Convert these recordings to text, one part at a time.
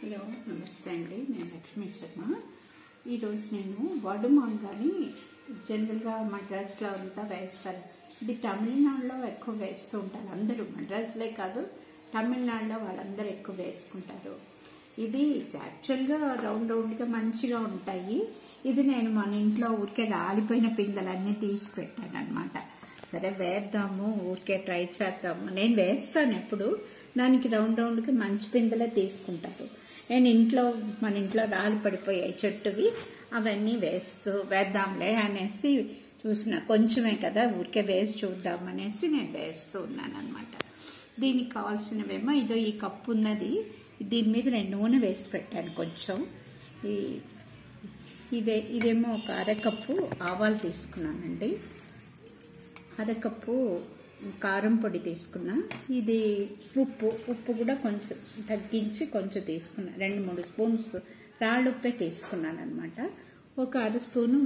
Hello నమస్తే అండి, నేను లక్ష్మీ శర్మ. ఈరోజు నేను వడు మాంగాని జనరల్గా మద్రాస్లో అంతా వేస్తారు. ఇది తమిళనాడులో ఎక్కువ వేస్తూ ఉంటారు అందరూ, మద్రాస్లే కాదు తమిళనాడులో వాళ్ళందరూ ఎక్కువ వేసుకుంటారు. ఇది యాక్చువల్గా రౌండ్ రౌండ్గా మంచిగా ఉంటాయి. ఇది నేను మన ఇంట్లో ఊరికే రాలిపోయిన పిందెలన్నీ తీసి పెట్టాను అనమాట. సరే వేద్దాము, ఊరికే ట్రై చేద్దాము. నేను వేస్తాను ఎప్పుడు, దానికి రౌండ్ రౌండ్గా మంచి పిందెలే తీసుకుంటారు. నేను మన ఇంట్లో రాళ్ళు పడిపోయాయి చెట్టువి, అవన్నీ వేద్దాంలే అనేసి చూసిన, కొంచెమే కదా ఊరికే వేసి చూద్దామనేసి నేను వేస్తూ ఉన్నాను అనమాట. దీనికి కావాల్సినవేమో ఇదో ఈ కప్పు ఉన్నది, దీని మీద నేను నూనె వేసి పెట్టాను కొంచెం. ఇదేమో ఒక అరకప్పు ఆవాలు తీసుకున్నానండి, అరకప్పు కారం పొడి తీసుకున్నా. ఇది ఉప్పు కూడా కొంచెం తగ్గించి కొంచెం తీసుకున్నా, 2-3 స్పూన్స్ రాళ్ళుప్పే తీసుకున్నాను అనమాట. ఒక అర స్పూను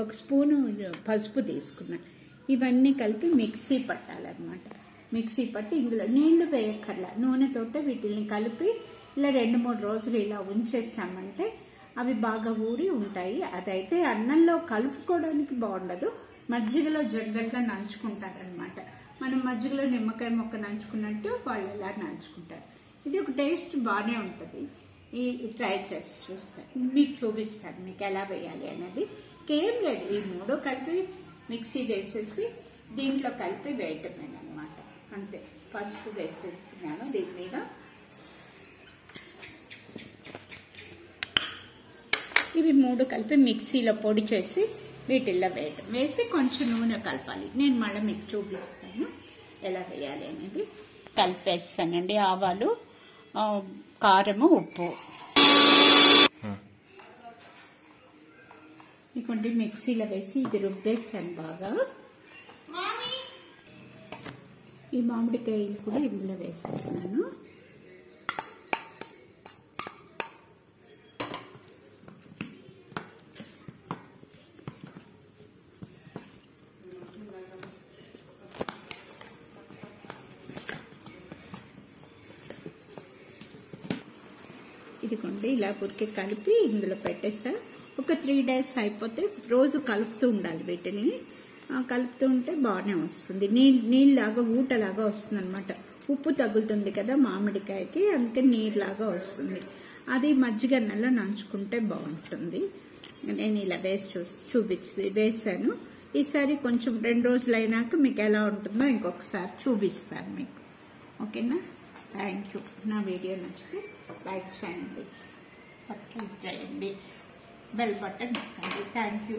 ఒక స్పూను పసుపు తీసుకున్నా. ఇవన్నీ కలిపి మిక్సీ పట్టాలన్నమాట. మిక్సీ పట్టి ఇందులో నీళ్లు వేయక్కర్లా, నూనెతోటే వీటిని కలిపి ఇలా 2-3 రోజులు ఇలా ఉంచేసామంటే అవి బాగా ఊరి ఉంటాయి. అదైతే అన్నంలో కలుపుకోవడానికి బాగుండదు, మజ్జిగలో జగ్గలుగా నంచుకుంటారనమాట. మనం మజ్జిగలో నిమ్మకాయ మొక్క నంచుకున్నట్టు వాళ్ళు ఎలా నంచుకుంటారు. ఇది ఒక టేస్ట్ బాగానే ఉంటుంది. ట్రై చేసి చూస్తాను, మీకు చూపిస్తాను మీకు ఎలా వేయాలి అనేది. ఏం లేదు, ఈ 3 కలిపి మిక్సీ వేసేసి దీంట్లో కలిపి వేయటమేనమాట, అంతే. పసుపు వేసేస్తున్నాను దీని మీద. ఇవి 3 కలిపి మిక్సీలో పొడి చేసి వీటిల్లో వేసి కొంచెం నూనె కలపాలి. నేను మళ్ళీ మీకు చూపిస్తాను ఎలా వేయాలి అనేది. కలిపేస్తానండి. ఆవాలు, కారము, ఉప్పు ఇటువంటి మిక్సీలో వేసి ఇది రుబ్బేసాను బాగా. ఈ మామిడికాయలు కూడా ఇందులో వేసేస్తున్నాను. ఇదిగోండి ఇలా ఊరికే కలిపి ఇందులో పెట్టేస్తా. ఒక 3 days అయిపోతే రోజు కలుపుతూ ఉండాలి. వీటిని కలుపుతూ ఉంటే బాగానే వస్తుంది. నీళ్ళలాగా ఊటలాగా వస్తుంది అనమాట. ఉప్పు తగులుతుంది కదా మామిడికాయకి, అందుకే నీరులాగా వస్తుంది. అది మజ్జిగ అన్నంలో నంచుకుంటే బాగుంటుంది. నేను ఇలా వేసాను. ఈసారి కొంచెం 2 రోజులు అయినాక మీకు ఎలా ఉంటుందో ఇంకొకసారి చూపిస్తాను మీకు. ఓకేనా? Thank you. నా వీడియో నచ్చితే లైక్ చేయండి, సబ్స్క్రైబ్ చేయండి, బెల్ బటన్ నొక్కండి. Thank you.